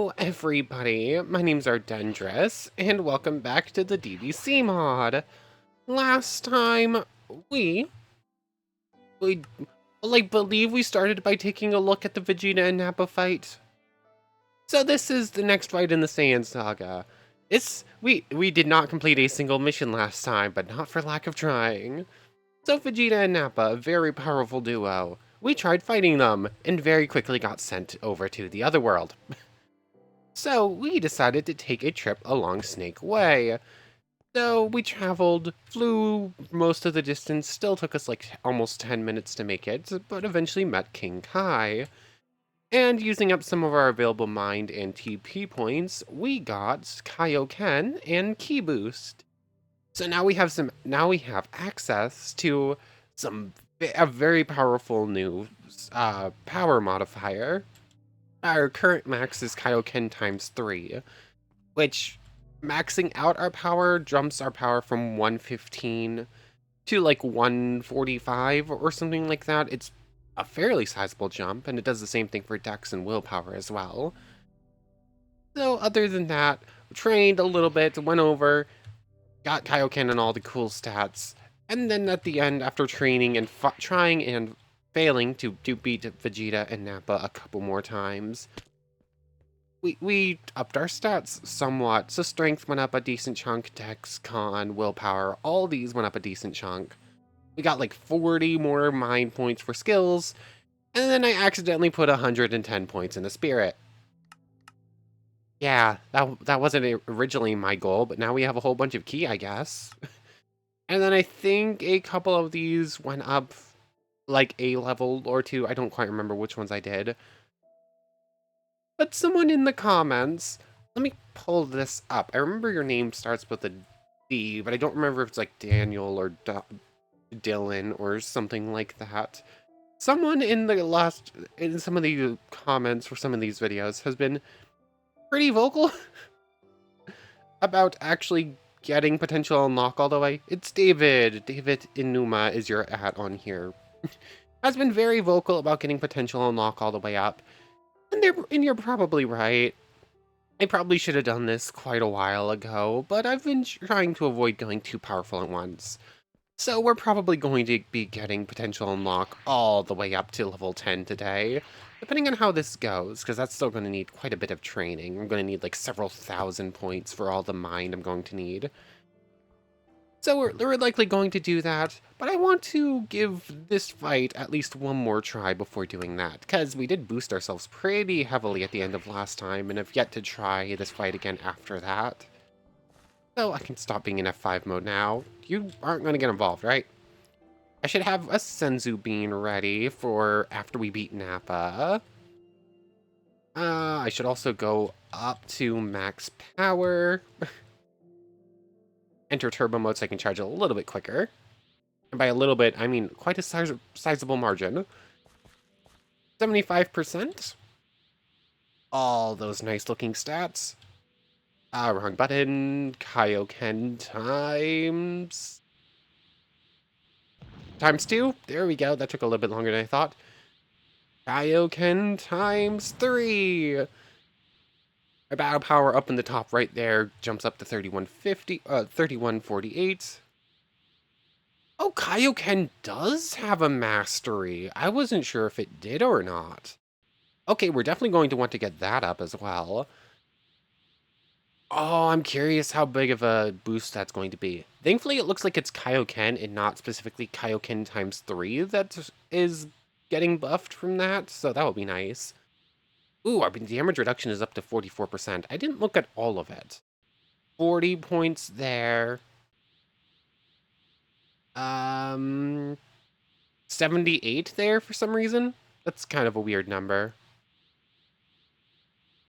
Hello everybody, my name's Ardendris, and welcome back to the DBC mod. Last time, we, we, believe we started by taking a look at the Vegeta and Nappa fight. So this is the next fight in the Saiyan Saga. We did not complete a single mission last time, but not for lack of trying. So Vegeta and Nappa, a very powerful duo. We tried fighting them, and very quickly got sent over to the other world. So we decided to take a trip along Snake Way. So we traveled, flew most of the distance, still took us like almost 10 minutes to make it, but eventually met King Kai. And using up some of our available mind and TP points, we got Kaioken and Ki Boost. So now we have access to a very powerful new power modifier. Our current max is Kaioken times 3, which maxing out our power jumps our power from 115 to like 145 or something like that. It's a fairly sizable jump, and it does the same thing for Dex and Willpower as well. So other than that, trained a little bit, went over, got Kaioken and all the cool stats, and then at the end, after training and trying and failing to beat Vegeta and Nappa a couple more times, we upped our stats somewhat. So strength went up a decent chunk, Dex, Con, Willpower, all these went up a decent chunk. We got like 40 more mind points for skills, and then I accidentally put 110 points in the Spirit. Yeah, that wasn't originally my goal, but now we have a whole bunch of Ki, I guess. And then I think a couple of these went up like a level or two. I don't quite remember which ones I did. But someone in the comments, let me pull this up. I remember your name starts with a D, but I don't remember if it's like Daniel or Dylan or something like that. Someone in some of the comments for some of these videos has been pretty vocal about actually getting potential unlock all the way. It's David. David Inuma is your on here. Has been very vocal about getting potential unlock all the way up. And you're probably right. I probably should have done this quite a while ago, but I've been trying to avoid going too powerful at once. So we're probably going to be getting potential unlock all the way up to level 10 today, depending on how this goes, because that's still going to need quite a bit of training. I'm going to need like several thousand points for all the mind I'm going to need. So we're likely going to do that, but I want to give this fight at least one more try before doing that, because we did boost ourselves pretty heavily at the end of last time, and have yet to try this fight again after that. So I can stop being in F5 mode now. You aren't going to get involved, right? I should have a Senzu Bean ready for after we beat Nappa. I should also go up to max power. Enter turbo mode so I can charge a little bit quicker. And by a little bit, I mean quite a sizable margin. 75%. All those nice looking stats. Wrong button. Kaioken times 2. There we go. That took a little bit longer than I thought. Kaioken times 3. My battle power up in the top right there jumps up to 3148. Oh, Kaioken does have a mastery. I wasn't sure if it did or not. Okay, we're definitely going to want to get that up as well. Oh, I'm curious how big of a boost that's going to be. Thankfully, it looks like it's Kaioken and not specifically Kaioken times 3 that is getting buffed from that, so that will be nice. Ooh, our damage reduction is up to 44%. I didn't look at all of it. 40 points there. 78 there for some reason. That's kind of a weird number.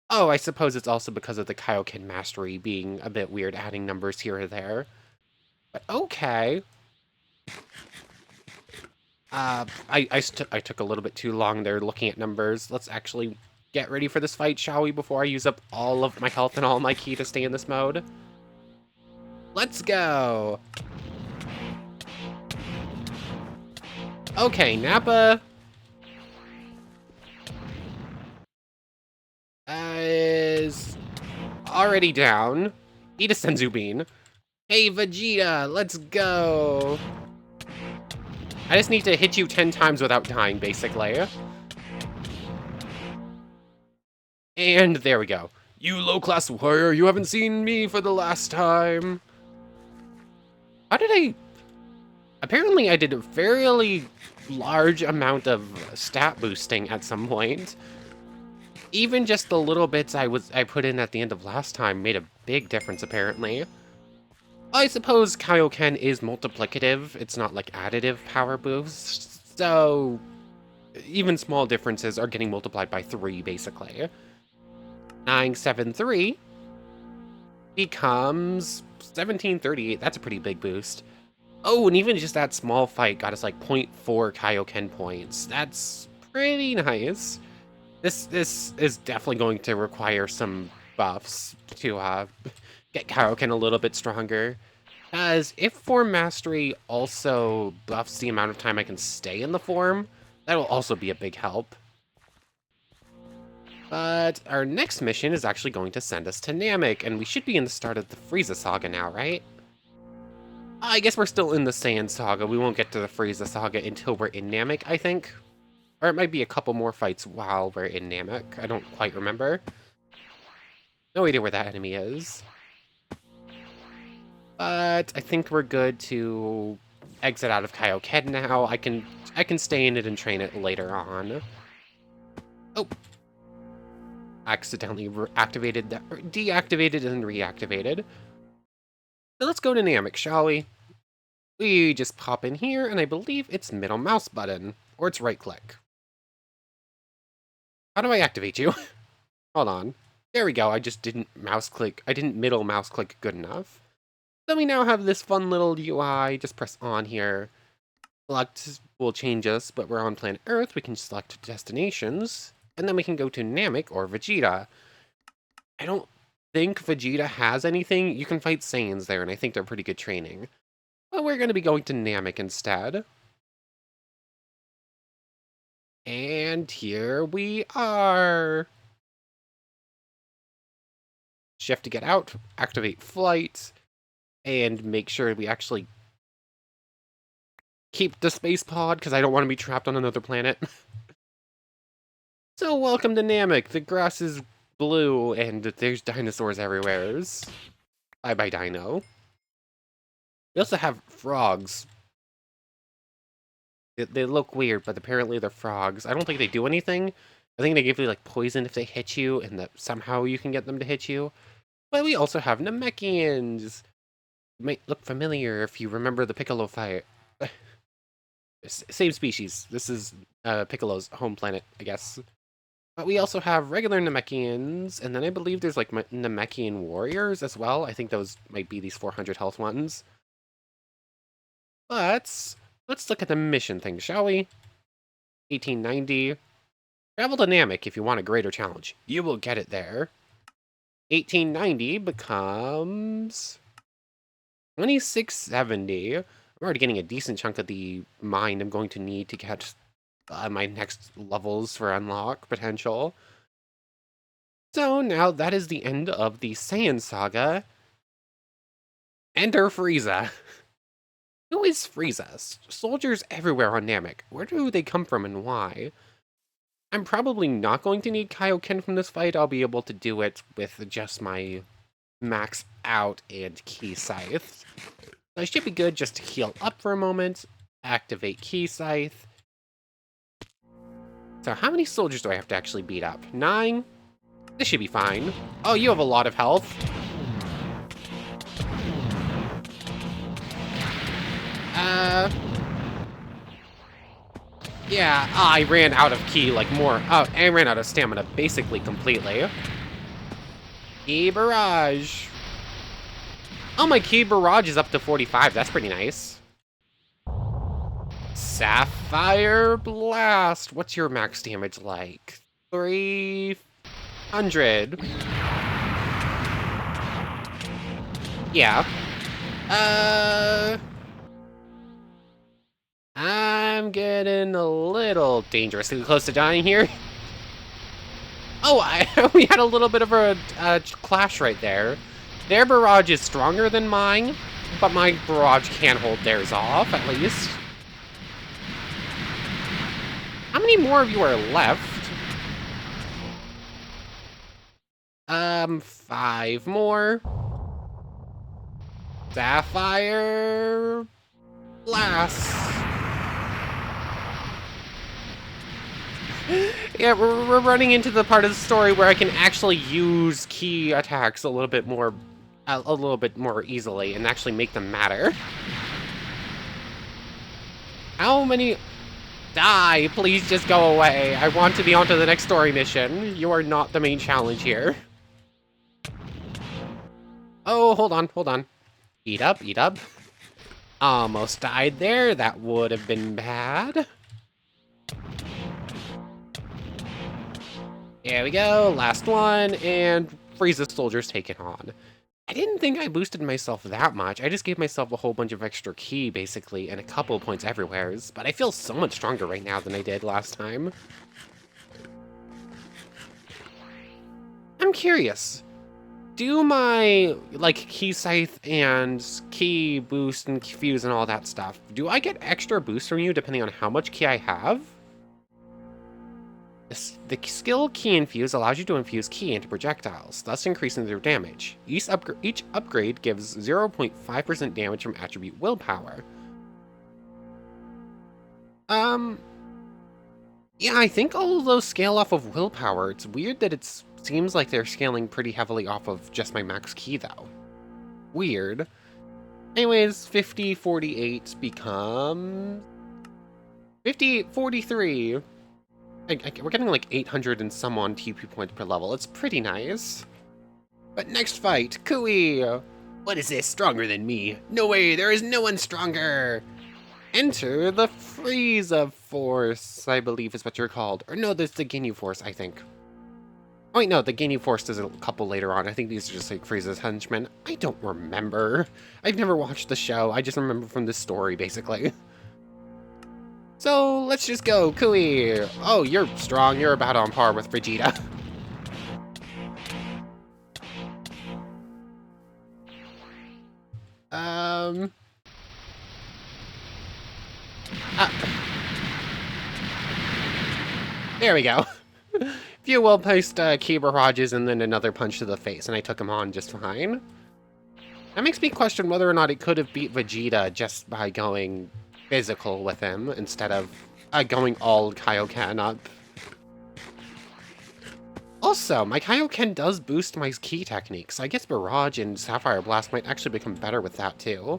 Oh, I suppose it's also because of the Kaioken Mastery being a bit weird, adding numbers here or there. But okay. I took a little bit too long there looking at numbers. Let's actually get ready for this fight, shall we, before I use up all of my health and all my ki to stay in this mode? Let's go! Okay, Nappa is already down. Eat a Senzu Bean. Hey, Vegeta, let's go. I just need to hit you 10 times without dying, basically. And there we go. You low-class warrior, you haven't seen me for the last time. How did I... Apparently I did a fairly large amount of stat boosting at some point. Even just the little bits I put in at the end of last time made a big difference, apparently. I suppose Kaioken is multiplicative, it's not like additive power boosts, so even small differences are getting multiplied by 3, basically. 973 becomes 1738, that's a pretty big boost. Oh, and even just that small fight got us like 0.4 Kaioken points. That's pretty nice. This is definitely going to require some buffs to get Kaioken a little bit stronger. As if Form Mastery also buffs the amount of time I can stay in the form, that'll also be a big help. But our next mission is actually going to send us to Namek, and we should be in the start of the Frieza Saga now, right? I guess we're still in the Saiyan Saga. We won't get to the Frieza Saga until we're in Namek, I think. Or it might be a couple more fights while we're in Namek. I don't quite remember. No idea where that enemy is. But I think we're good to exit out of Kaioken now. I can stay in it and train it later on. Oh. Accidentally deactivated and reactivated. So let's go to Namek, shall we? We just pop in here, and I believe it's middle mouse button, or it's right click. How do I activate you? Hold on. There we go, I just didn't middle mouse click good enough. So we now have this fun little UI, just press on here. Select will change us, but we're on planet Earth, we can select destinations, and then we can go to Namek or Vegeta. I don't think Vegeta has anything. You can fight Saiyans there, and I think they're pretty good training. But we're going to be going to Namek instead. And here we are. Shift to get out, activate flight, and make sure we actually keep the space pod, because I don't want to be trapped on another planet. So welcome to Namek. The grass is blue, and there's dinosaurs everywhere. Bye-bye, dino. We also have frogs. They look weird, but apparently they're frogs. I don't think they do anything. I think they give you like poison if they hit you, and that somehow you can get them to hit you. But we also have Namekians. It might look familiar if you remember the Piccolo fight. Same species. This is Piccolo's home planet, I guess. But we also have regular Namekians, and then I believe there's like Namekian warriors as well. I think those might be these 400 health ones. But let's look at the mission thing, shall we? 1890. Travel to Namek if you want a greater challenge. You will get it there. 1890 becomes 2670. I'm already getting a decent chunk of the mine I'm going to need to get my next levels for unlock potential. So now that is the end of the Saiyan Saga. Enter Frieza. Who is Frieza? Soldiers everywhere on Namek. Where do they come from and why? I'm probably not going to need Kaioken from this fight. I'll be able to do it with just my max out and Ki Scythe. So I should be good just to heal up for a moment. Activate Ki Scythe. So how many soldiers do I have to actually beat up? 9? This should be fine. Oh, you have a lot of health. Yeah, I ran out of Ki, like more. Oh, I ran out of stamina basically completely. Ki Barrage. Oh, my Ki Barrage is up to 45. That's pretty nice. Sapphire Blast. What's your max damage like? 300. Yeah. I'm getting a little dangerously close to dying here. Oh, we had a little bit of a clash right there. Their barrage is stronger than mine, but my barrage can hold theirs off, at least. How many more of you are left? 5 more. Sapphire Blast. Yeah, we're running into the part of the story where I can actually use key attacks a little bit more easily and actually make them matter. How many... Die, please just go away. I want to be on to the next story mission. You are not the main challenge here. Oh, hold on. Eat up. Almost died there. That would have been bad. There we go, last one, and Frieza's soldiers take it on. I didn't think I boosted myself that much. I just gave myself a whole bunch of extra ki, basically, and a couple points everywhere. But I feel so much stronger right now than I did last time. I'm curious. Do my, like, ki scythe and ki boost and fuse and all that stuff, do I get extra boosts from you depending on how much ki I have? The skill Ki Infuse allows you to infuse Ki into projectiles, thus increasing their damage. Each upgrade gives 0.5% damage from attribute Willpower. Yeah, I think all of those scale off of Willpower. It's weird that it seems like they're scaling pretty heavily off of just my max Ki, though. Weird. Anyways, 50/48 becomes... 50/43. We're getting like 800 and some on TP points per level. It's pretty nice. But next fight, Kui! What is this? Stronger than me? No way, there is no one stronger! Enter the Frieza Force, I believe is what you're called. Or no, there's the Ginyu Force, I think. Oh wait, no, the Ginyu Force is a couple later on. I think these are just like Frieza's henchmen. I don't remember. I've never watched the show. I just remember from this story, basically. So, let's just go, Kui! Oh, you're strong. You're about on par with Vegeta. There we go. Few well-placed ki barrages and then another punch to the face, and I took him on just fine. That makes me question whether or not it could have beat Vegeta just by going physical with him instead of going all Kaioken up. Also, my Kaioken does boost my ki technique, so I guess Barrage and Sapphire Blast might actually become better with that too.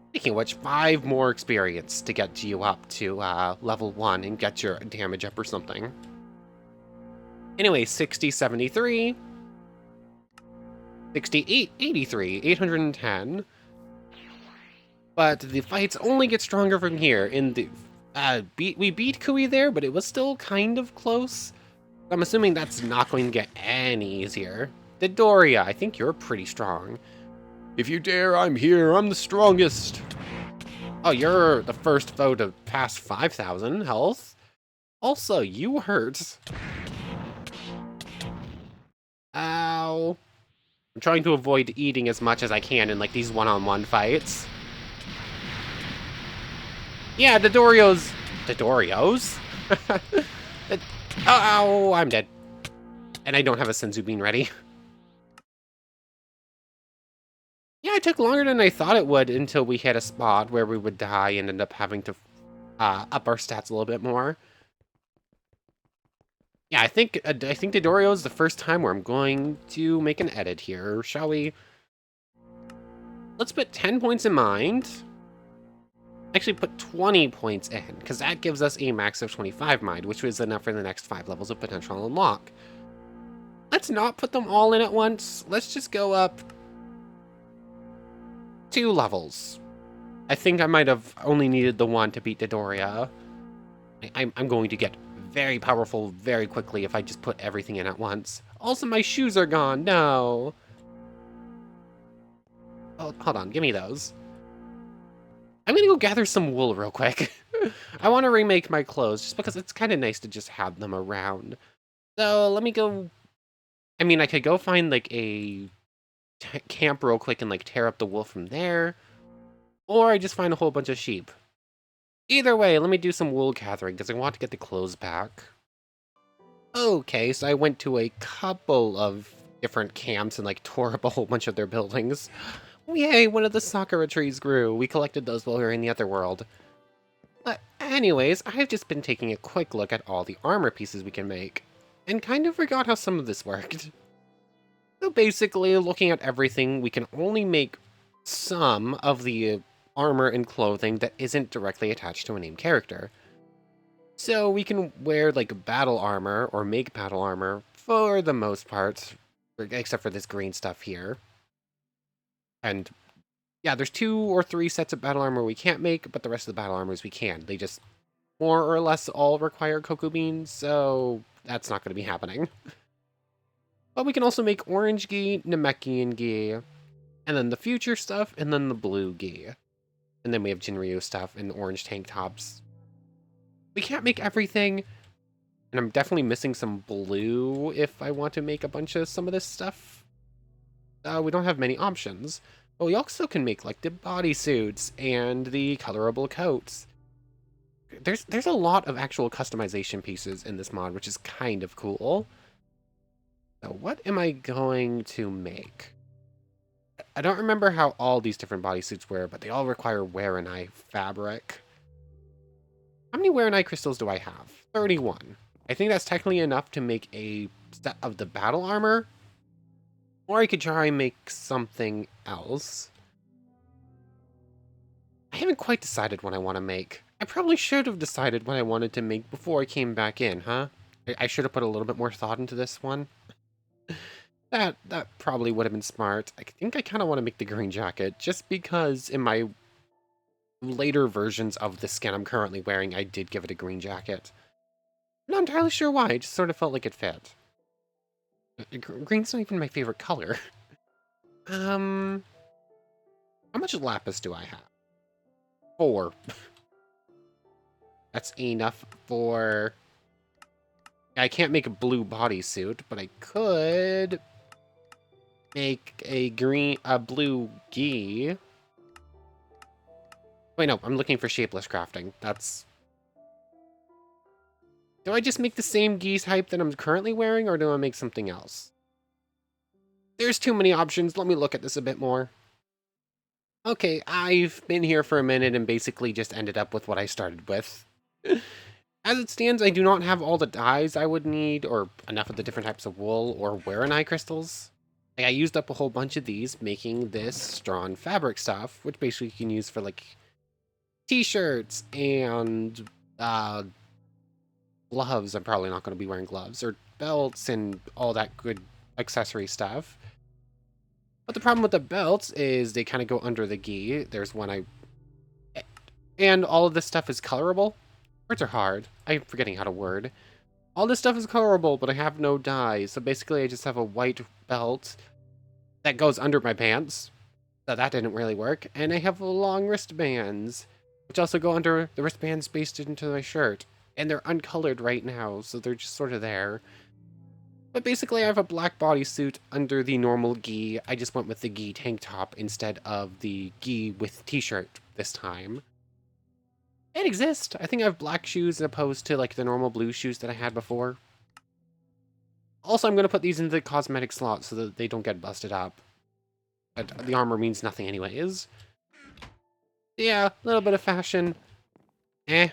Speaking of which, 5 more experience to get you up to level 1 and get your damage up or something. Anyway, 60/73, 68/83, 810. But the fights only get stronger from here. In the we beat Kui there, but it was still kind of close. I'm assuming that's not going to get any easier. Dodoria, I think you're pretty strong. If you dare, I'm here. I'm the strongest. Oh, you're the first foe to pass 5,000 health. Also, you hurt. Ow. I'm trying to avoid eating as much as I can in like these one-on-one fights. Yeah, Dodorio's... Dodorio's? Oh, I'm dead. And I don't have a Senzu Bean ready. Yeah, it took longer than I thought it would until we hit a spot where we would die and end up having to up our stats a little bit more. Yeah, I think Dodorio is the first time where I'm going to make an edit here, shall we? Let's put 10 points in mind. Actually put 20 points in, because that gives us a max of 25 mind, which was enough for the next 5 levels of potential unlock. Let's not put them all in at once. Let's just go up 2 levels. I think I might have only needed the 1 to beat Dodoria. I'm going to get very powerful very quickly if I just put everything in at once. Also, my shoes are gone. No. Oh, hold on. Give me those. I'm gonna go gather some wool real quick. I want to remake my clothes just because it's kind of nice to just have them around. So let me go. I mean, I could go find like a camp real quick and like tear up the wool from there, or I just find a whole bunch of sheep. Either way, let me do some wool gathering because I want to get the clothes back. Okay, so I went to a couple of different camps and like tore up a whole bunch of their buildings. Yay, one of the sakura trees grew. We collected those while we were in the other world. But anyways, I've just been taking a quick look at all the armor pieces we can make, and kind of forgot how some of this worked. So basically, looking at everything, we can only make some of the armor and clothing that isn't directly attached to a named character. So we can wear like battle armor or make battle armor for the most part, except for this green stuff here. And yeah, there's 2 or 3 sets of battle armor we can't make, but the rest of the battle armors we can. They just more or less all require cocoa beans, so that's not going to be happening. But we can also make orange gi, Namekian gi, and then the future stuff, and then the blue gi. And then we have Jinryu stuff and orange tank tops. We can't make everything, and I'm definitely missing some blue if I want to make a bunch of some of this stuff. We don't have many options. But we also can make like the bodysuits and the colorable coats. There's a lot of actual customization pieces in this mod, which is kind of cool. So what am I going to make? I don't remember how all these different bodysuits were, but they all require Warenai fabric. How many Warenai crystals do I have? 31. I think that's technically enough to make a set of the battle armor. Or I could try and make something else. I haven't quite decided what I want to make. I probably should have decided what I wanted to make before I came back in, huh? I should have put a little bit more thought into this one. That probably would have been smart. I think I kind of want to make the green jacket, just because in my later versions of the skin I'm currently wearing, I did give it a green jacket. I'm not entirely sure why, I just sort of felt like it fit. Green's not even my favorite color. How much lapis do I have? 4. That's enough for... I can't make a blue bodysuit, but I could make a blue gi. Wait, no, I'm looking for shapeless crafting. That's... Do I just make the same gi type that I'm currently wearing, or do I make something else? There's too many options. Let me look at this a bit more. Okay, I've been here for a minute and basically just ended up with what I started with. As it stands, I do not have all the dyes I would need, or enough of the different types of wool or Warenai crystals. Like, I used up a whole bunch of these making this strawn fabric stuff, which basically you can use for like t-shirts and gloves. I'm probably not going to be wearing gloves, or belts and all that good accessory stuff. But the problem with the belts is they kind of go under the gi. There's one and all of this stuff is colorable. Words are hard. I'm forgetting how to word. All this stuff is colorable, but I have no dye. So basically I just have a white belt that goes under my pants. So that didn't really work. And I have long wristbands, which also go under the wristbands pasted into my shirt. And they're uncolored right now, so they're just sort of there. But basically I have a black bodysuit under the normal gi. I just went with the gi tank top instead of the gi with t-shirt this time. It exists. I think I have black shoes as opposed to like the normal blue shoes that I had before. Also, I'm going to put these into the cosmetic slot so that they don't get busted up. But the armor means nothing anyways. Yeah, a little bit of fashion. Eh.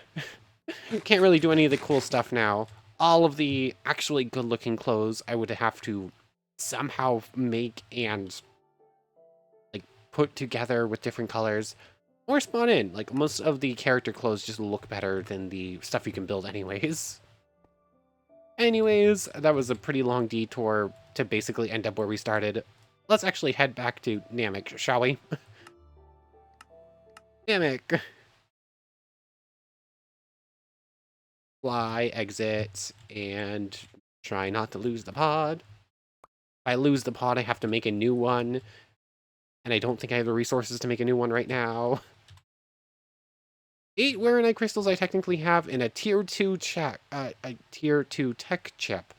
Can't really do any of the cool stuff now. All of the actually good-looking clothes I would have to somehow make and like put together with different colors. Or spawn in. Like, most of the character clothes just look better than the stuff you can build anyways. Anyways, that was a pretty long detour to basically end up where we started. Let's actually head back to Namek, shall we? Namek. Fly, exit, and try not to lose the pod. If I lose the pod, I have to make a new one. And I don't think I have the resources to make a new one right now. 8 Warenai crystals I technically have in a tier 2 a tier 2 tech chip.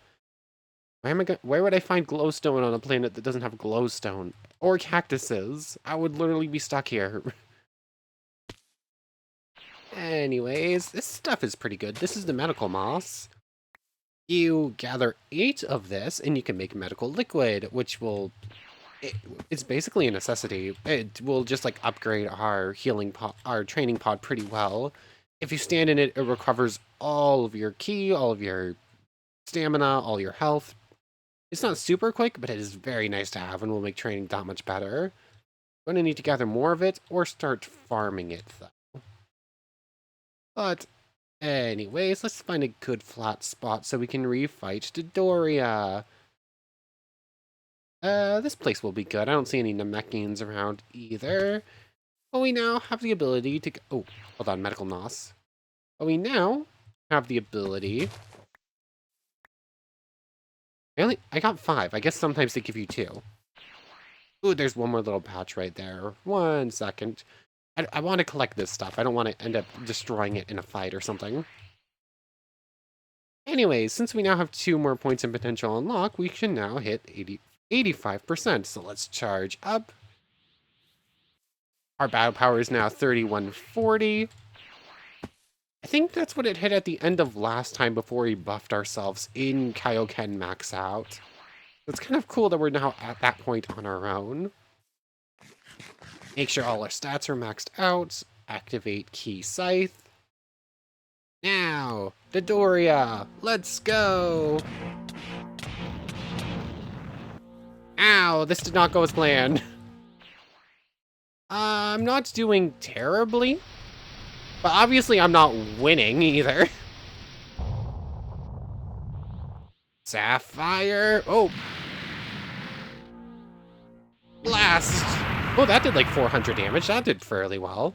Where would I find glowstone on a planet that doesn't have glowstone? Or cactuses? I would literally be stuck here. Anyways, this stuff is pretty good. This is the medical moss. You gather 8 of this, and you can make medical liquid, which will... it's basically a necessity. It will just, like, upgrade our healing pod, our training pod pretty well. If you stand in it, it recovers all of your ki, all of your stamina, all your health. It's not super quick, but it is very nice to have and will make training that much better. I'm going to need to gather more of it or start farming it, though. But anyways, let's find a good flat spot so we can refight Dodoria. This place will be good. I don't see any Namekians around either. But we now have the ability to... oh, hold on, medical nos. But we now have the ability... I got 5. I guess sometimes they give you 2. Ooh, there's one more little patch right there. 1 second. I want to collect this stuff. I don't want to end up destroying it in a fight or something. Anyways, since we now have 2 more points in potential unlock, we can now hit 85%. So let's charge up. Our battle power is now 3140. I think that's what it hit at the end of last time before we buffed ourselves in Kaioken Max Out. It's kind of cool that we're now at that point on our own. Make sure all our stats are maxed out. Activate Ki Scythe. Now, Dodoria, let's go! Ow, this did not go as planned. I'm not doing terribly, but obviously I'm not winning either. Sapphire, oh. Blast! Oh, that did like 400 damage, that did fairly well.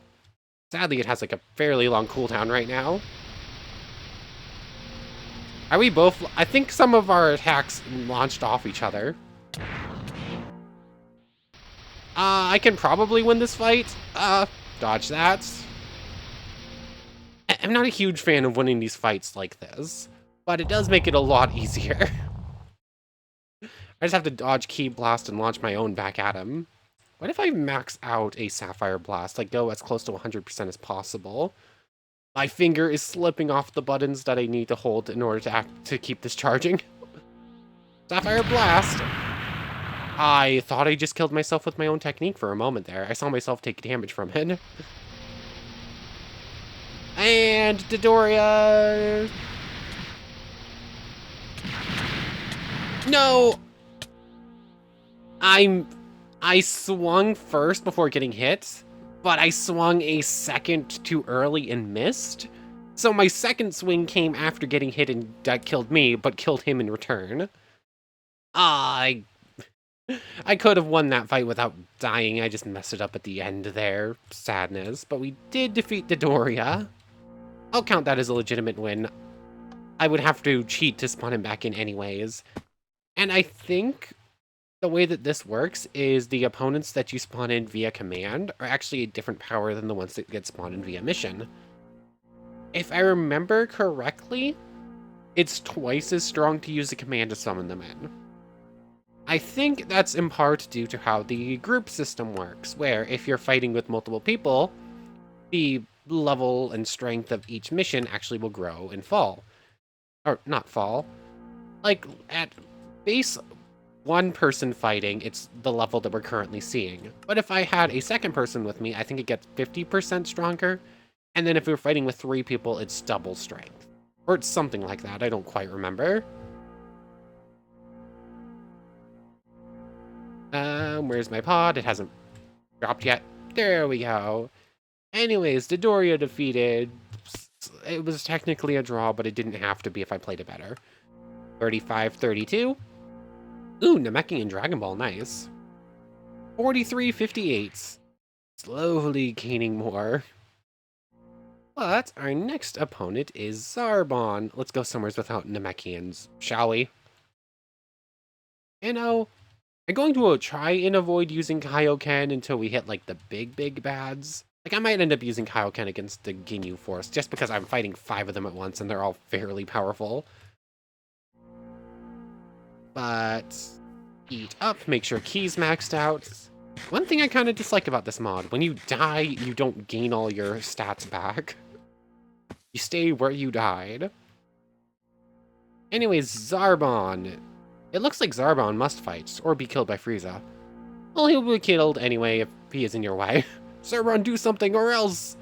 Sadly, it has like a fairly long cooldown right now. Are we both... I think some of our attacks launched off each other. I can probably win this fight. Dodge that. I'm not a huge fan of winning these fights like this, but it does make it a lot easier. I just have to dodge Ki Blast and launch my own back at him. What if I max out a Sapphire Blast? Like, go as close to 100% as possible. My finger is slipping off the buttons that I need to hold in order to keep this charging. Sapphire Blast! I thought I just killed myself with my own technique for a moment there. I saw myself take damage from it. And Dodoria! No! I swung first before getting hit, but I swung a second too early and missed. So my second swing came after getting hit and that killed me, but killed him in return. I could have won that fight without dying. I just messed it up at the end there. Sadness. But we did defeat Dodoria. I'll count that as a legitimate win. I would have to cheat to spawn him back in anyways. And I think the way that this works is the opponents that you spawn in via command are actually a different power than the ones that get spawned in via mission. If I remember correctly, it's twice as strong to use a command to summon them in. I think that's in part due to how the group system works, where if you're fighting with multiple people, the level and strength of each mission actually will grow and fall. Or, not fall. Like, at base one person fighting, it's the level that we're currently seeing. But if I had a second person with me, I think it gets 50% stronger. And then if we're fighting with 3 people, it's double strength. Or it's something like that, I don't quite remember. Where's my pod? It hasn't dropped yet. There we go. Anyways, Dodoria defeated. It was technically a draw, but it didn't have to be if I played it better. 35-32. Ooh, Namekian Dragon Ball, nice. 43-58. Slowly gaining more. But our next opponent is Zarbon. Let's go somewhere without Namekians, shall we? You know, I'm going to try and avoid using Kaioken until we hit, like, the big bads. Like, I might end up using Kaioken against the Ginyu Force, just because I'm fighting 5 of them at once, and they're all fairly powerful. But eat up, make sure key's maxed out. One thing I kind of dislike about this mod, when you die, you don't gain all your stats back. You stay where you died. Anyways, Zarbon. It looks like Zarbon must fight, or be killed by Frieza. Well, he'll be killed anyway if he is in your way. Zarbon, do something or else!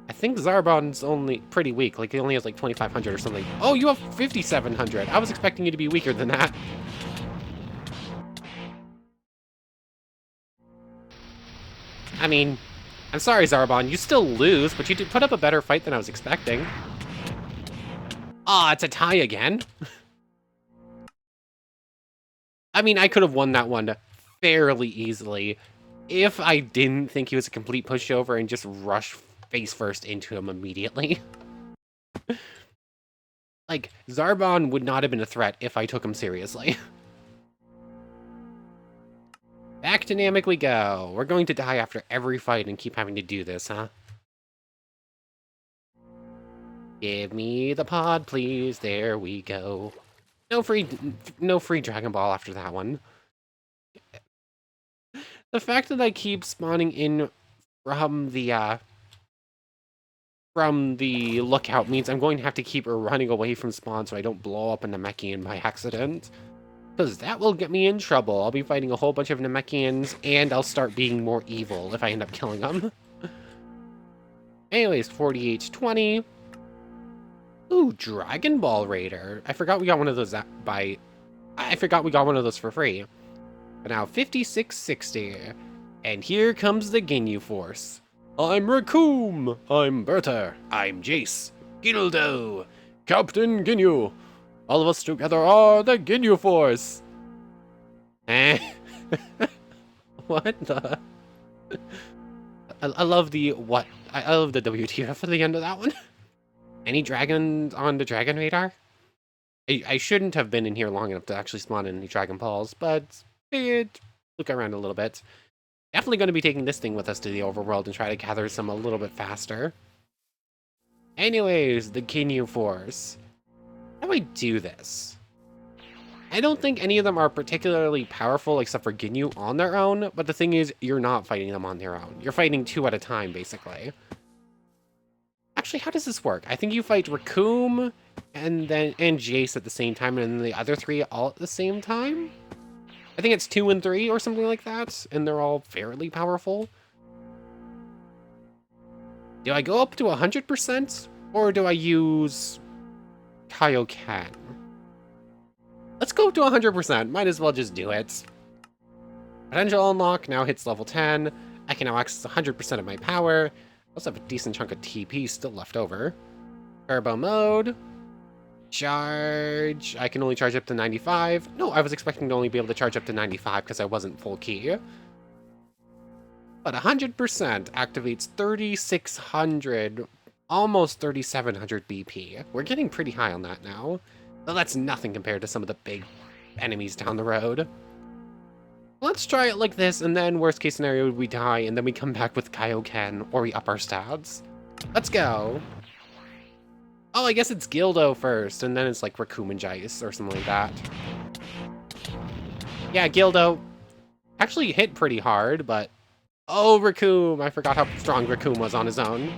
I think Zarbon's only pretty weak, like he only has like 2,500 or something. Oh, you have 5,700! I was expecting you to be weaker than that. I mean, I'm sorry, Zarbon, you still lose, but you did put up a better fight than I was expecting. Ah, it's a tie again. I mean, I could have won that one fairly easily if I didn't think he was a complete pushover and just rush face first into him immediately. Like, Zarbon would not have been a threat if I took him seriously. Back to Namek we go. We're going to die after every fight and keep having to do this, huh? Give me the pod, please. There we go. No free Dragon Ball after that one. The fact that I keep spawning in from the lookout means I'm going to have to keep running away from spawn so I don't blow up a Namekian by accident. Because that will get me in trouble. I'll be fighting a whole bunch of Namekians, and I'll start being more evil if I end up killing them. Anyways, 48-20. Ooh, Dragon Ball Raider. I forgot we got one of those for free. But now 56-60. And here comes the Ginyu Force. I'm Recoome. I'm Berta. I'm Jace. Gildo. Captain Ginyu. All of us together are the Ginyu Force. Eh. What the? I love the what? I love the WTF for the end of that one. Any dragons on the Dragon Radar? I shouldn't have been in here long enough to actually spawn any Dragon Balls, but figured look around a little bit. Definitely going to be taking this thing with us to the overworld and try to gather some a little bit faster. Anyways, the Ginyu Force. How do I do this? I don't think any of them are particularly powerful except for Ginyu on their own, but the thing is, you're not fighting them on their own. You're fighting two at a time, basically. Actually, how does this work? I think you fight Recoome and Jace at the same time, and then the other three all at the same time? I think it's 2 and 3 or something like that, and they're all fairly powerful. Do I go up to 100%, or do I use Kaioken? Let's go up to 100%. Might as well just do it. Potential unlock now hits level 10. I can now access 100% of my power. I also have a decent chunk of TP still left over. Turbo mode. Charge. I can only charge up to 95. No, I was expecting to only be able to charge up to 95 because I wasn't full key. But 100% activates 3,600, almost 3,700 BP. We're getting pretty high on that now. Though that's nothing compared to some of the big enemies down the road. Let's try it like this, and then worst case scenario, we die, and then we come back with Kaioken, or we up our stats. Let's go. Oh, I guess it's Gildo first, and then it's like Recoome and Jace, or something like that. Yeah, Gildo. Actually hit pretty hard, but... Oh, Recoome! I forgot how strong Recoome was on his own.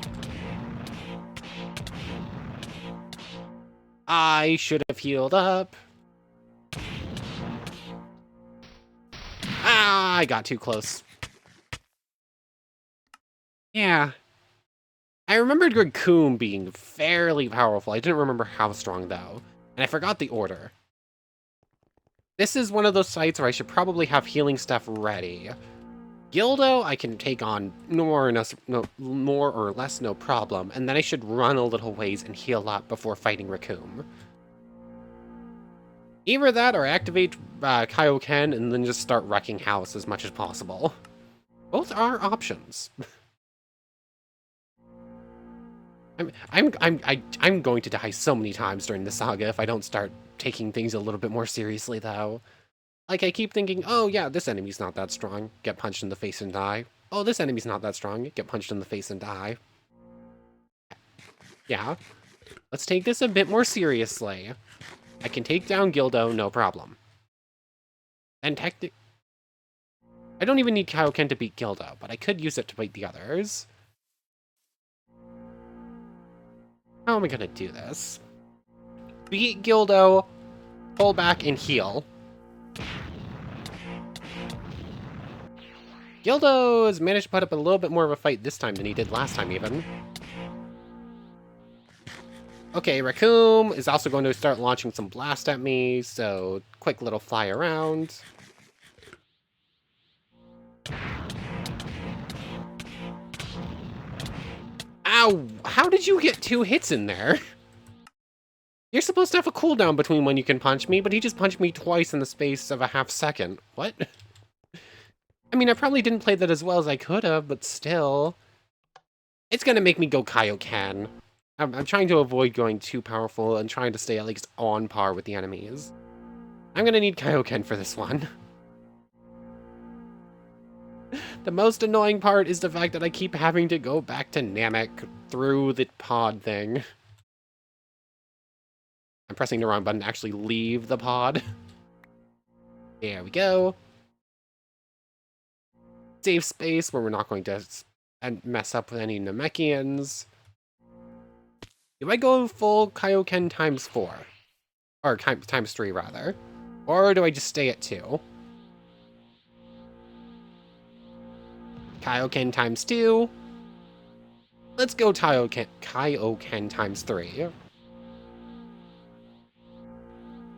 I should have healed up. Ah, I got too close. Yeah. I remembered Recoome being fairly powerful. I didn't remember how strong, though. And I forgot the order. This is one of those sites where I should probably have healing stuff ready. Gildo, I can take on more or less no problem, and then I should run a little ways and heal up before fighting Recoome. Either that or activate Kaioken and then just start wrecking house as much as possible. Both are options. I'm going to die so many times during the saga if I don't start taking things a little bit more seriously, though. Like, I keep thinking, oh yeah, this enemy's not that strong. Get punched in the face and die. Oh, this enemy's not that strong. Get punched in the face and die. Yeah. Let's take this a bit more seriously. I can take down Gildo, no problem. And I don't even need Kaioken to beat Gildo, but I could use it to beat the others. How am I gonna do this? Beat Gildo, pull back, and heal. Gildo has managed to put up a little bit more of a fight this time than he did last time, even. Okay, Raccoon is also going to start launching some blast at me, so quick little fly around. Ow! How did you get 2 hits in there? You're supposed to have a cooldown between when you can punch me, but he just punched me twice in the space of a half second. What? I mean, I probably didn't play that as well as I could have, but still. It's gonna make me go Kaioken. I'm trying to avoid going too powerful and trying to stay at least on par with the enemies. I'm gonna need Kaioken for this one. The most annoying part is the fact that I keep having to go back to Namek through the pod thing. I'm pressing the wrong button to actually leave the pod. There we go. Save space where we're not going to mess up with any Namekians. Do I go full Kaioken times 4? Or times 3, rather. Or do I just stay at 2? Kaioken times 2. Let's go Kaioken times 3.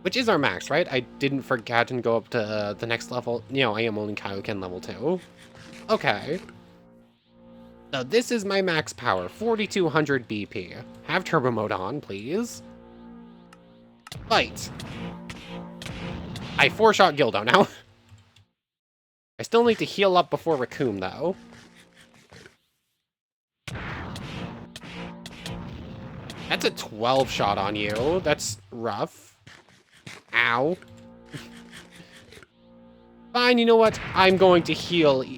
Which is our max, right? I didn't forget and go up to the next level. You know, I am only Kaioken level 2. Okay. So this is my max power, 4200 BP. Have turbo mode on, please. Fight. I 4-shot Gildo now. I still need to heal up before Raccoon, though. That's a 12-shot on you. That's rough. Ow. Fine, you know what? I'm going to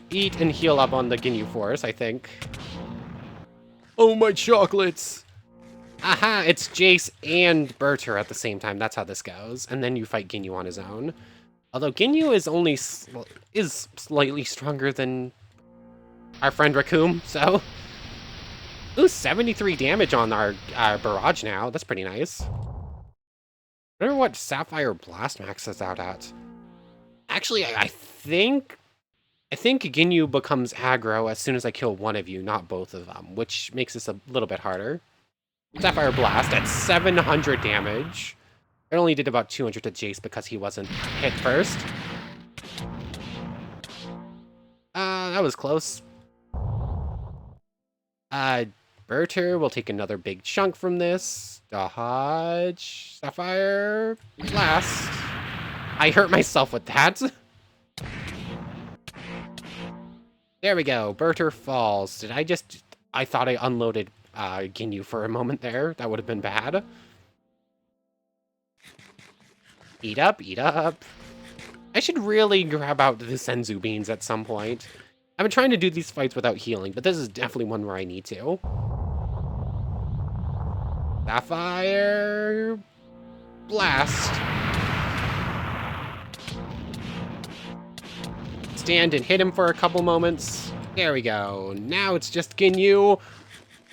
eat and heal up on the Ginyu Force, I think. Oh, my chocolates! Aha, it's Jace and Berter at the same time. That's how this goes. And then you fight Ginyu on his own. Although Ginyu is only is slightly stronger than our friend Raccoon, so... Ooh, 73 damage on our barrage now. That's pretty nice. I wonder what Sapphire Blast Max is out at. Actually, I think Ginyu becomes aggro as soon as I kill one of you, not both of them, which makes this a little bit harder. Sapphire Blast at 700 damage. It only did about 200 to Jace because he wasn't hit first. That was close. Berter will take another big chunk from this. Dodge. Sapphire Blast. I hurt myself with that. There we go. Berter falls. I thought I unloaded Ginyu for a moment there. That would have been bad. Eat up, eat up. I should really grab out the Senzu Beans at some point. I've been trying to do these fights without healing, but this is definitely one where I need to. Sapphire Blast. Stand and hit him for a couple moments. There we go. Now it's just Ginyu.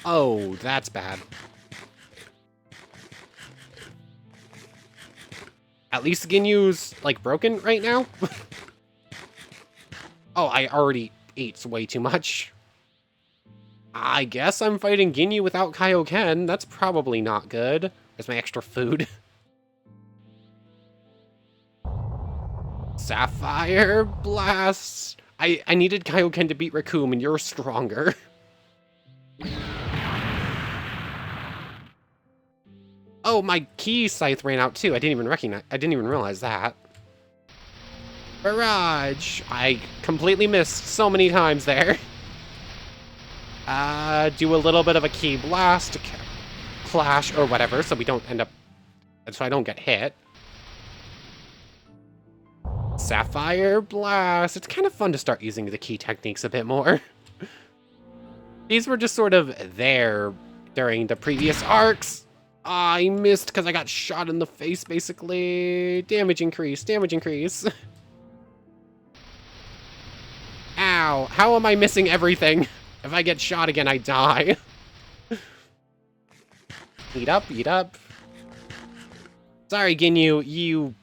Oh, that's bad. At least Ginyu's, like, broken right now. Oh, I already ate way too much. I guess I'm fighting Ginyu without Kaioken. That's probably not good. There's my extra food. Sapphire Blast. I needed Kaioken to beat Raccoon, and you're stronger. Oh, my key scythe ran out too. I didn't even realize that. Barrage. I completely missed so many times there. Do a little bit of a key blast, clash or whatever, so we don't end up, so I don't get hit. Sapphire Blast. It's kind of fun to start using the key techniques a bit more. These were just sort of there during the previous arcs. I missed because I got shot in the face, basically. Damage increase, damage increase. Ow! How am I missing everything? If I get shot again, I die. Eat up, eat up. Sorry, Ginyu, you...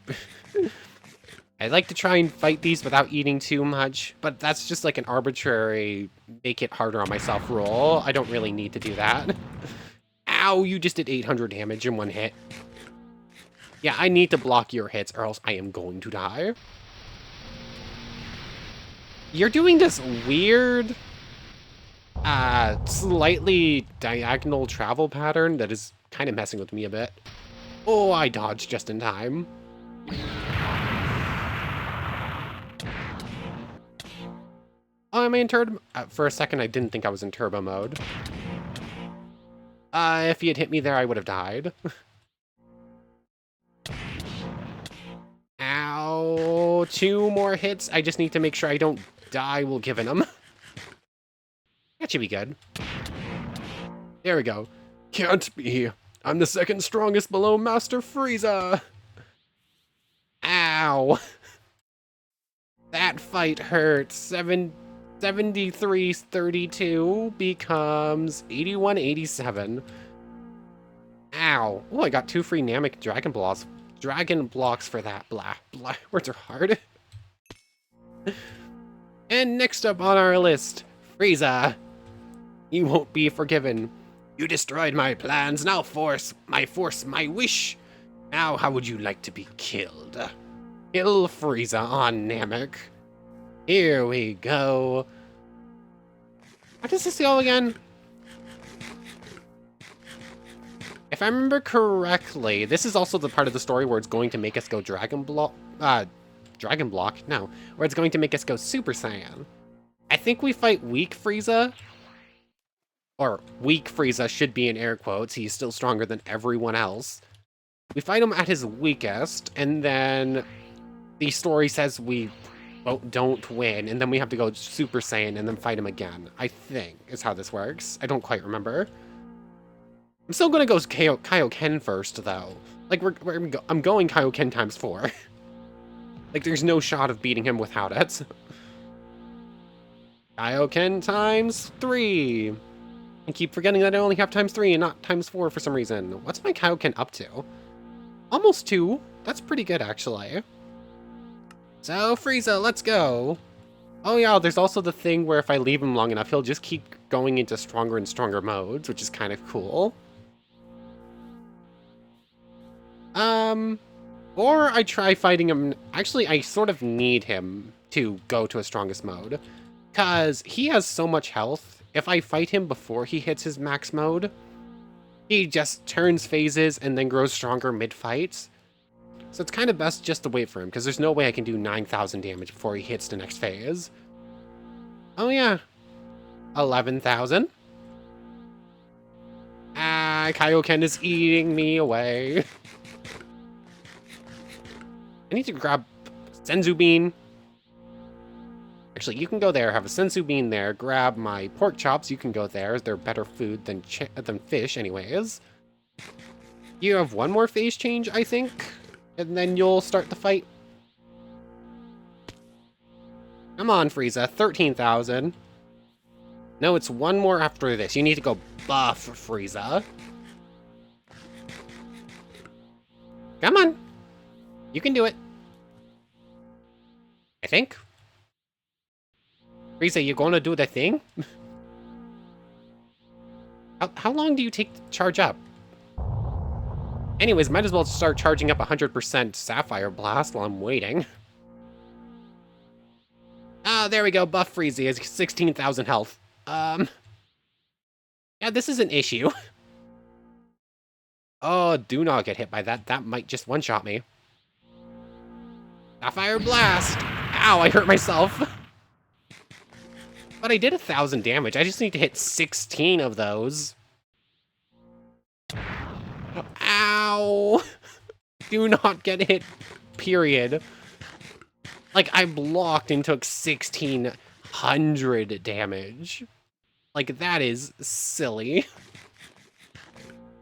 I like to try and fight these without eating too much, but that's just like an arbitrary make it harder on myself roll. I don't really need to do that. Ow, you just did 800 damage in one hit. Yeah, I need to block your hits or else I am going to die. You're doing this weird, slightly diagonal travel pattern that is kind of messing with me a bit. Oh, I dodged just in time. Oh, am I in turbo? For a second, I didn't think I was in turbo mode. If he had hit me there, I would have died. Ow, 2 more hits. I just need to make sure I don't die while giving them. That should be good. There we go. Can't be. I'm the second strongest below Master Frieza. Ow. That fight hurt. 73-32 becomes 81-87. Ow. Oh, I got 2 free Namek Dragon blocks for that. Blah, blah. Words are hard. And next up on our list, Frieza. You won't be forgiven. You destroyed my plans, now force my wish. Now how would you like to be killed? Kill Frieza on Namek. Here we go. How does this go again? If I remember correctly, this is also the part of the story where it's going to make us go Dragon Block? No. Where it's going to make us go Super Saiyan. I think we fight weak Frieza. Or weak Frieza should be in air quotes. He's still stronger than everyone else. We fight him at his weakest, and then the story says we don't win, and then we have to go Super Saiyan and then fight him again. I think is how this works. I don't quite remember. I'm still gonna go Kaioken first, though. Like, I'm going Kaioken times 4. Like, there's no shot of beating him without it. Kaioken times 3. I keep forgetting that I only have times 3 and not times 4 for some reason. What's my Kaioken up to? Almost 2. That's pretty good, actually. So, Frieza, let's go. Oh yeah, there's also the thing where if I leave him long enough, he'll just keep going into stronger and stronger modes, which is kind of cool. Or I try fighting him. Actually, I sort of need him to go to a strongest mode, because he has so much health. If I fight him before he hits his max mode, he just turns phases and then grows stronger mid-fights. So it's kind of best just to wait for him, because there's no way I can do 9,000 damage before he hits the next phase. Oh yeah. 11,000. Kaioken is eating me away. I need to grab Senzu Bean. Actually, you can go there, have a Senzu Bean there, grab my pork chops, you can go there. They're better food than fish anyways. You have one more phase change, I think, and then you'll start the fight. Come on, Frieza, 13,000. No, it's one more after this. You need to go buff Frieza. Come on. You can do it. I think. Frieza, you gonna do the thing? How long do you take to charge up? Anyways, might as well start charging up 100% Sapphire Blast while I'm waiting. Ah, there we go. Buff Frieza has 16,000 health. Yeah, this is an issue. Oh, do not get hit by that. That might just one-shot me. Sapphire Blast! Ow, I hurt myself. But I did 1,000 damage. I just need to hit 16 of those. Ow! Do not get hit, period. Like, I blocked and took 1,600 damage. Like, that is silly.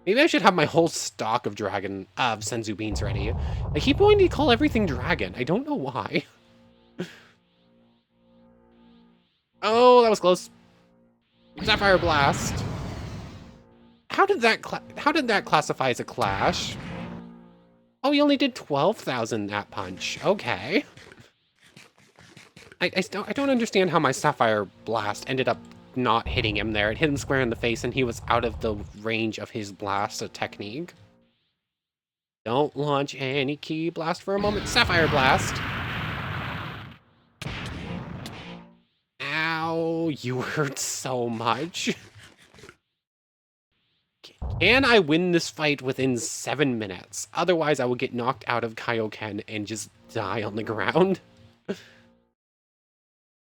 Maybe I should have my whole stock of Senzu Beans ready. I keep wanting to call everything Dragon. I don't know why. Oh, that was close. Sapphire Blast. How did that classify as a clash? Oh, he only did 12,000 that punch. Okay. I don't understand how my Sapphire Blast ended up not hitting him there. It hit him square in the face and he was out of the range of his blast technique. Don't launch any Ki Blast for a moment. Sapphire Blast. Ow, you hurt so much. Can I win this fight within 7 minutes? Otherwise, I will get knocked out of Kaioken and just die on the ground.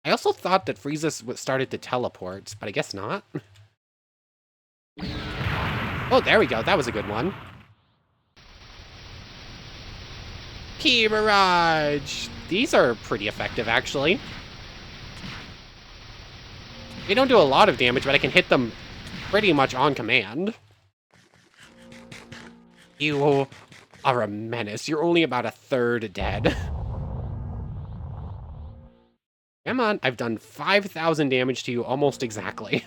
I also thought that Frieza started to teleport, but I guess not. Oh, there we go. That was a good one. Ki Barrage! These are pretty effective, actually. They don't do a lot of damage, but I can hit them pretty much on command. You are a menace. You're only about a third dead. Come on, I've done 5,000 damage to you almost exactly.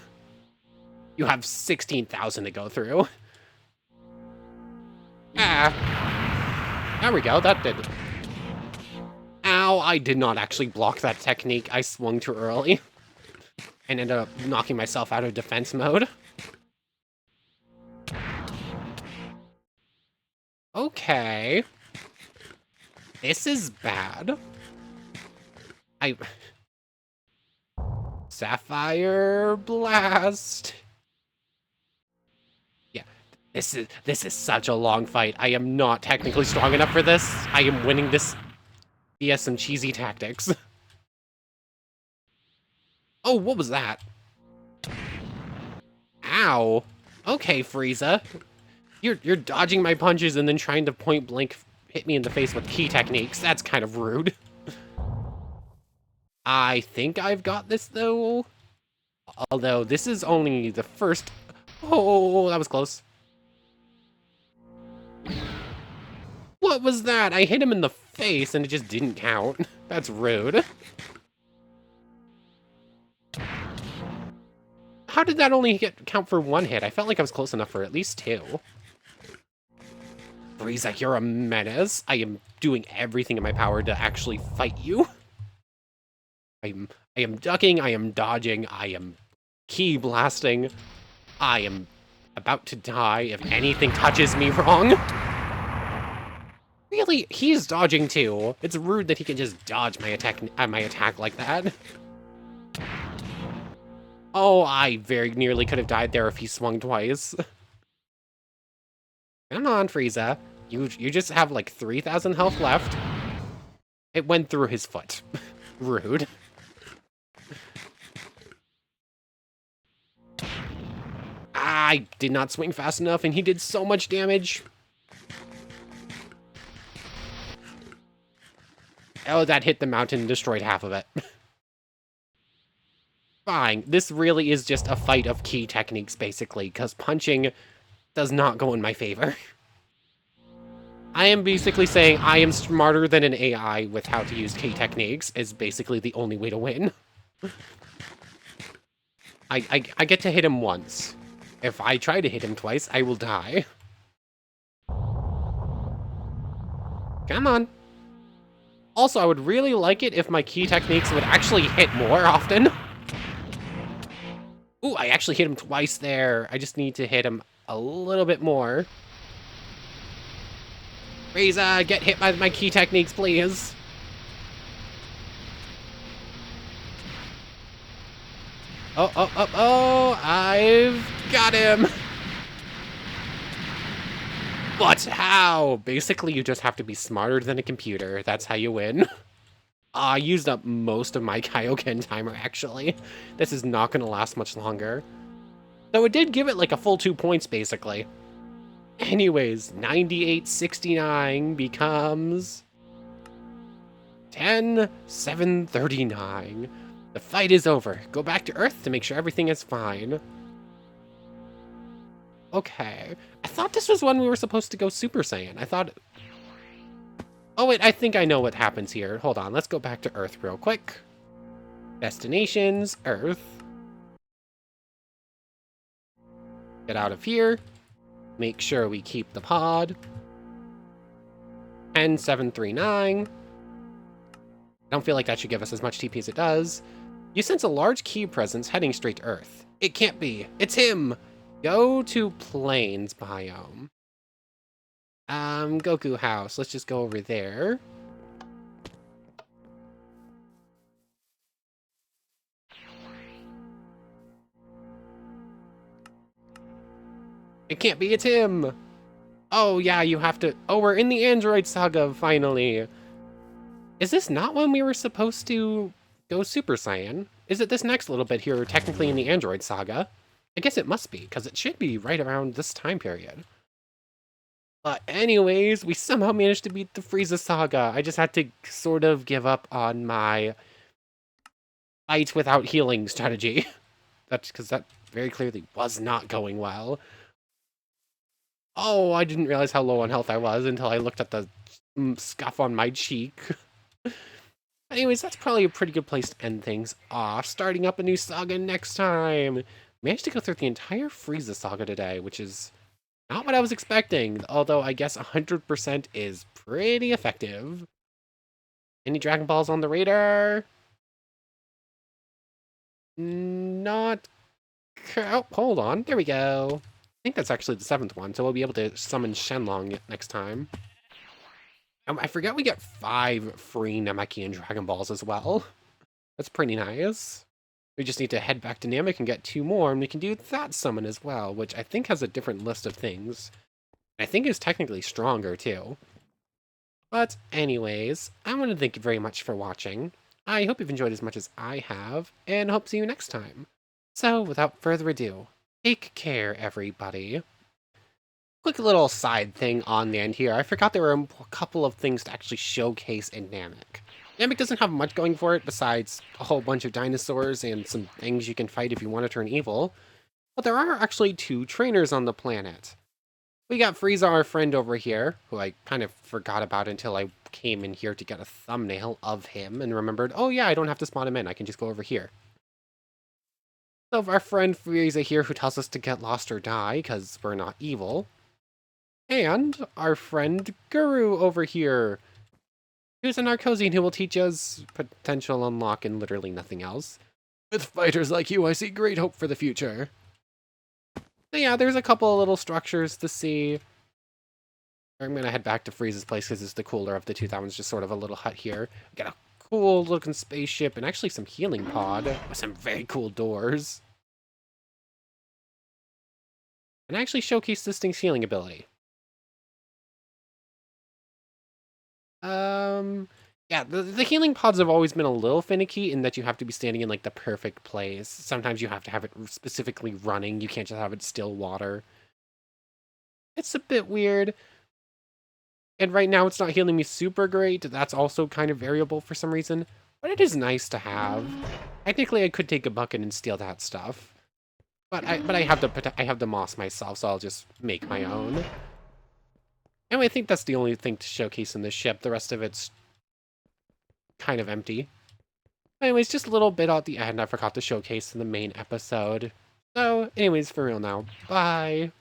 You have 16,000 to go through. Ah. There we go, that did. Ow, I did not actually block that technique. I swung too early. And ended up knocking myself out of defense mode. Okay. This is bad. Sapphire Blast. Yeah, this is such a long fight. I am not technically strong enough for this. I am winning this via some cheesy tactics. Oh, what was that? Ow. Okay, Frieza. You're dodging my punches and then trying to point blank hit me in the face with Ki techniques. That's kind of rude. I think I've got this, though. Although, this is only the first... Oh, that was close. What was that? I hit him in the face and it just didn't count. That's rude. How did that only count for one hit? I felt like I was close enough for at least two. Frieza, you're a menace. I am doing everything in my power to actually fight you. I am ducking, I am dodging, I am Ki blasting. I am about to die if anything touches me wrong. Really? He's dodging too. It's rude that he can just dodge my attack like that. Oh, I very nearly could have died there if he swung twice. Come on, Frieza. You just have like 3,000 health left. It went through his foot. Rude. I did not swing fast enough and he did so much damage. Oh, that hit the mountain and destroyed half of it. Fine. This really is just a fight of Ki techniques, basically, because punching does not go in my favor. I am basically saying I am smarter than an AI with how to use Ki techniques is basically the only way to win. I get to hit him once. If I try to hit him twice, I will die. Come on. Also, I would really like it if my Ki techniques would actually hit more often. Ooh, I actually hit him twice there. I just need to hit him a little bit more. Frieza, get hit by my Ki techniques, please. Oh, I've got him. But how? Basically, you just have to be smarter than a computer. That's how you win. I used up most of my Kaioken timer, actually. This is not going to last much longer. Though it did give it like a full 2 points, basically. Anyways, 98.69 becomes 10.739. The fight is over. Go back to Earth to make sure everything is fine. Okay. I thought this was when we were supposed to go Super Saiyan. I thought... Oh, wait, I think I know what happens here. Hold on, let's go back to Earth real quick. Destinations, Earth. Get out of here. Make sure we keep the pod. N739. I don't feel like that should give us as much TP as it does. You sense a large key presence heading straight to Earth. It can't be. It's him. Go to Plains biome. Goku House. Let's just go over there. It can't be. It's him. Oh, yeah, you have to... Oh, we're in the Android Saga, finally. Is this not when we were supposed to go Super Saiyan? Is it this next little bit here technically in the Android Saga? I guess it must be, because it should be right around this time period. But anyways, we somehow managed to beat the Frieza Saga. I just had to sort of give up on my fight without healing strategy. That's because that very clearly was not going well. Oh, I didn't realize how low on health I was until I looked at the scuff on my cheek. Anyways, that's probably a pretty good place to end things off. Starting up a new saga next time. Managed to go through the entire Frieza saga today, which is not what I was expecting. Although I guess 100% is pretty effective. Any Dragon Balls on the radar? Not... Oh, hold on. There we go. I think that's actually the 7th one, so we'll be able to summon Shenlong next time. I forget we get 5 free Namekian Dragon Balls as well. That's pretty nice. We just need to head back to Namek and get 2 more, and we can do that summon as well, which I think has a different list of things. I think is technically stronger, too. But anyways, I want to thank you very much for watching. I hope you've enjoyed as much as I have, and hope to see you next time. So, without further ado, take care, everybody. Quick little side thing on the end here. I forgot there were a couple of things to actually showcase in Namek. Namek doesn't have much going for it besides a whole bunch of dinosaurs and some things you can fight if you want to turn evil. But there are actually 2 trainers on the planet. We got Frieza, our friend over here, who I kind of forgot about until I came in here to get a thumbnail of him and remembered, oh yeah, I don't have to spawn him in, I can just go over here. So our friend Frieza here who tells us to get lost or die because we're not evil. And our friend Guru over here, who's a Narcosian who will teach us potential unlock and literally nothing else. With fighters like you, I see great hope for the future. So yeah, there's a couple of little structures to see. I'm gonna head back to Frieza's place because it's the cooler of the two. That one's just sort of a little hut here. Got a cool looking spaceship and actually some healing pod with some very cool doors. And actually showcase this thing's healing ability. Yeah, the healing pods have always been a little finicky in that you have to be standing in like the perfect place. Sometimes you have to have it specifically running. You can't just have it still water. It's a bit weird. And right now it's not healing me super great. That's also kind of variable for some reason. But it is nice to have. Technically I could take a bucket and steal that stuff. But I have the moss myself, so I'll just make my own. Anyway, I think that's the only thing to showcase in this ship. The rest of it's kind of empty. Anyways, just a little bit at the end I forgot to showcase in the main episode. So, anyways, for real now. Bye!